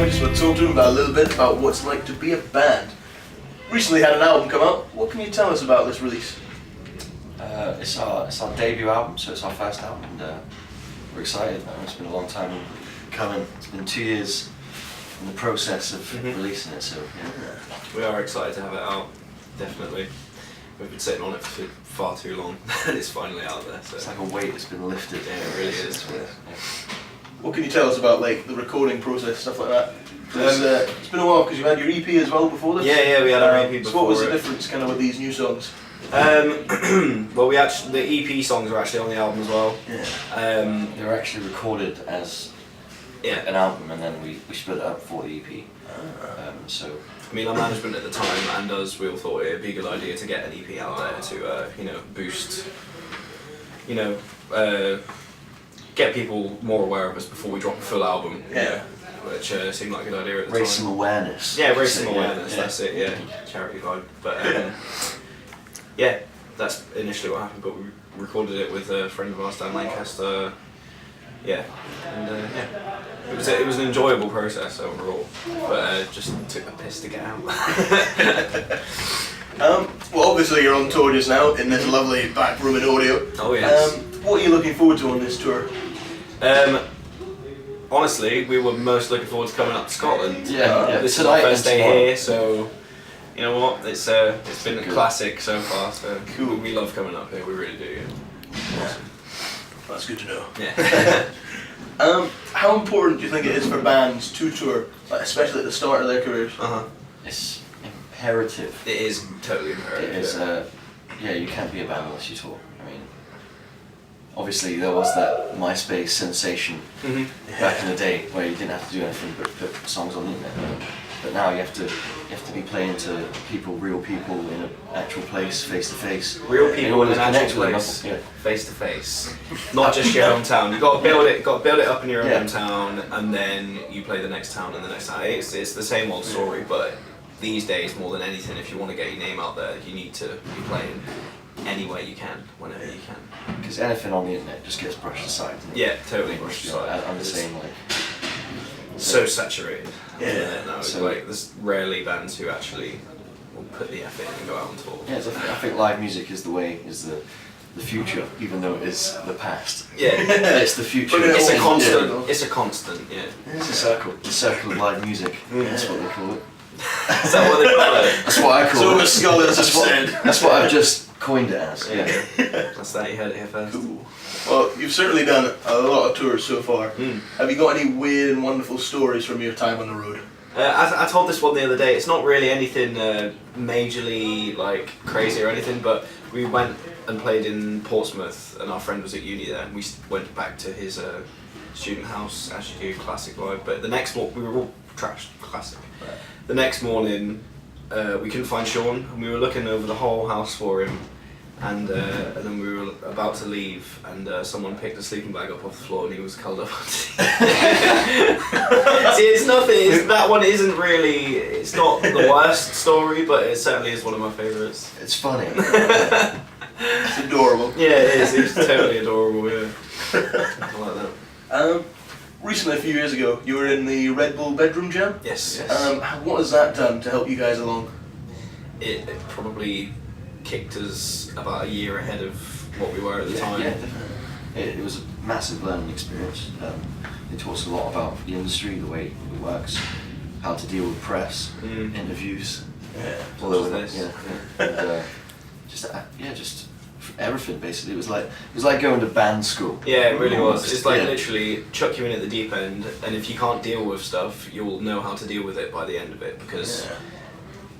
just want to talk to him about a little bit about what it's like to be a band. Recently had an album come out. What can you tell us about this release? It's our debut album, so it's our first album, and we're excited. It's been a long time coming. It's been 2 years in the process of releasing it, so yeah. We are excited to have it out, definitely. We've been sitting on it for far too long, and it's finally out there. So it's like a weight that's been lifted. Yeah, it really is. Yeah. What can you tell us about like the recording process, stuff like that? It's been a while because you've had your EP as well before this. Yeah, we had our EP before. So what was the difference kind of with these new songs? Well, the EP songs are actually on the album as well. Yeah. They were actually recorded as an album, and then we split it up for the EP. So. I mean, our management at the time and us, we all thought it would be a good idea to get an EP out there to, boost, get people more aware of us before we drop a full album. Yeah. Which seemed like a good idea at the time. Raise some awareness. Yeah, raise some awareness. Yeah. That's it. Yeah, charity vibe. But yeah, that's initially what happened. But we recorded it with a friend of ours, Dan Lancaster. Yeah, and it was an enjoyable process overall, but just took the piss to get out. Well, obviously you're on tour just now in this lovely back room in Audio. Oh yes. What are you looking forward to on this tour? Honestly, we were most looking forward to coming up to Scotland. Yeah. This is our first day here, so you know what? It's been a classic so far. So cool. We love coming up here. We really do. Yeah. Awesome. That's good to know. Yeah. How important do you think it is for bands to tour, like, especially at the start of their careers? It's imperative. It is totally imperative. It is. You can't be a band unless you tour. I mean, obviously there was that MySpace sensation back in the day where you didn't have to do anything but put songs on the internet. But now you have to be playing to people, real people in an actual place, face to face. Real people in an actual place, face to face. Not just your hometown. You got to build it up in your own hometown, and then you play the next town and the next town. It's the same old story, but these days more than anything, if you want to get your name out there, you need to be playing anywhere you can, whenever you can. Because anything on the internet just gets brushed aside. Yeah, totally brushed aside. I'm the same, like. So saturated. Yeah. No, so there's rarely bands who actually will put the effort in and go out on tour. Yeah, I think live music is the future, even though it is the past. Yeah. It's the future. It's a constant. It's a constant. Yeah. It's a circle. The circle of live music. That's what they call it. Is that what they call it? That's what I call so it. the scholars have said. That's what I've just coined it as. Yeah. That's that. You heard it here first. Cool. Well, you've certainly done a lot of tours so far. Have you got any weird and wonderful stories from your time on the road? I told this one the other day. It's not really anything majorly like crazy or anything, but we went and played in Portsmouth, and our friend was at uni there, and we went back to his student house, actually do classic vibe. But the next morning, we were all trashed, classic. Right. The next morning, we couldn't find Sean, and we were looking over the whole house for him. And then we were about to leave, and someone picked a sleeping bag up off the floor, and he was curled up. See, it's nothing. That one isn't really. It's not the worst story, but it certainly is one of my favourites. It's funny. It's adorable. Yeah, it is. It's totally adorable. Yeah, I like that. Recently, a few years ago, you were in the Red Bull Bedroom Jam. Yes. What has that done to help you guys along? It probably kicked us about a year ahead of what we were at the time. Yeah, definitely. It was a massive learning experience. It taught us a lot about the industry, the way it works, how to deal with press, interviews, all of this. Just everything basically. It was like going to band school. Yeah, it really was. It's like literally chuck you in at the deep end, and if you can't deal with stuff, you'll know how to deal with it by the end of it, because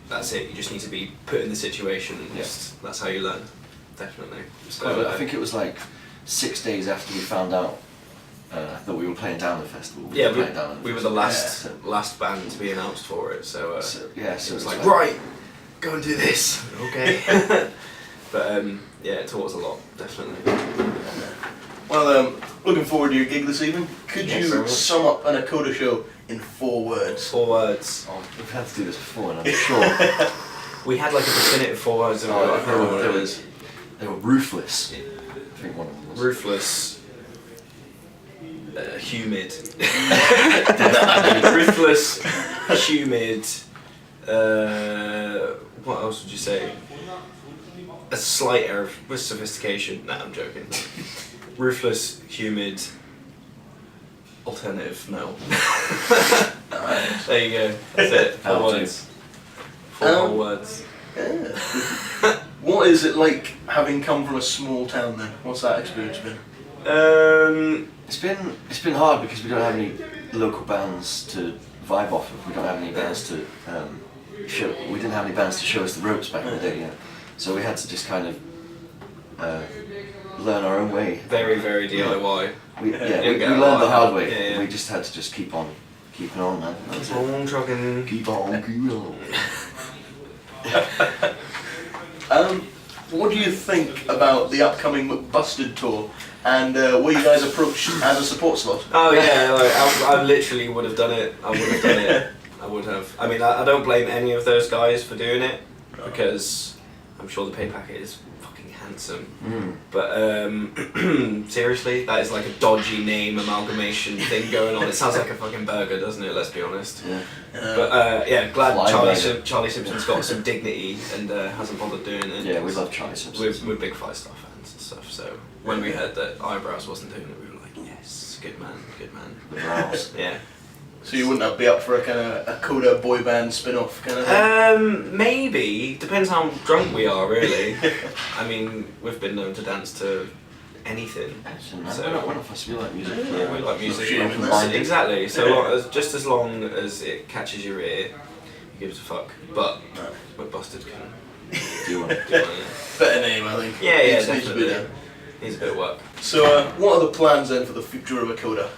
that's it. You just need to be put in the situation, and that's how you learn. Definitely. So I think it was like 6 days after we found out that we were playing down the festival. We were the last band to be announced for it. So it was like, right, go and do this. Okay. But it taught us a lot, definitely. Well, looking forward to your gig this evening. Could you sum up an Acoda show in 4 words? 4 words. Oh, we've had to do this before, and I'm sure. We had like a definitive 4 words. They were ruthless. I think one of them was. Ruthless. Humid. ruthless, humid. What else would you say? A slight air of sophistication. Nah, I'm joking. Ruthless, humid, alternative metal. There you go. That's it. 4 words. 4 whole words. Yeah. What is it like having come from a small town then? What's that experience been? It's been hard because we don't have any local bands to vibe off of. We don't have any bands to show. We didn't have any bands to show us the ropes back in the day, so we had to just kind of learn our own way. Very, very DIY. We learned the hard way. We just had to just keep on keeping on, man. Keep on trucking. Keep on, keep on. What do you think about the upcoming McBusted tour? And were you guys approached as a support slot? Oh yeah, I literally would have done it. I would have done it. I would have. I mean, I don't blame any of those guys for doing it because I'm sure the pay packet is fucking handsome. But seriously, that is like a dodgy name amalgamation thing going on. It sounds like a fucking burger, doesn't it? Let's be honest. Yeah. But yeah, glad Charlie Simpson's got some dignity and hasn't bothered doing it. Yeah, we love Charlie Simpson. We're big 5-star fans and stuff. So when we heard that Eyebrows wasn't doing it, we were like, yes, good man, good man. The Brows. Yeah. So you wouldn't be up for a kind of Acoda boy band spin-off kind of thing? Maybe. Depends how drunk we are, really. I mean, we've been known to dance to anything. So we're not fussed. We like music. Yeah, we like music. Shame in that. Exactly. So just as long as it catches your ear, who gives a fuck. But McBusted can Do one. Better name, I think. Yeah, Needs to be definitely. done. Needs a bit of work. So what are the plans then for the future of Acoda?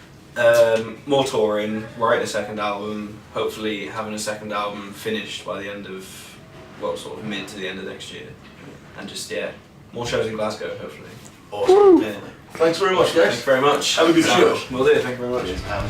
More touring, writing a second album, hopefully having a second album finished by the end of, well, sort of mid to the end of next year. And just, more shows in Glasgow, hopefully. Awesome. Yeah. Thanks very much, guys. Thank you very much. Have a good show. Will do, thank you very much. Cheers, pal.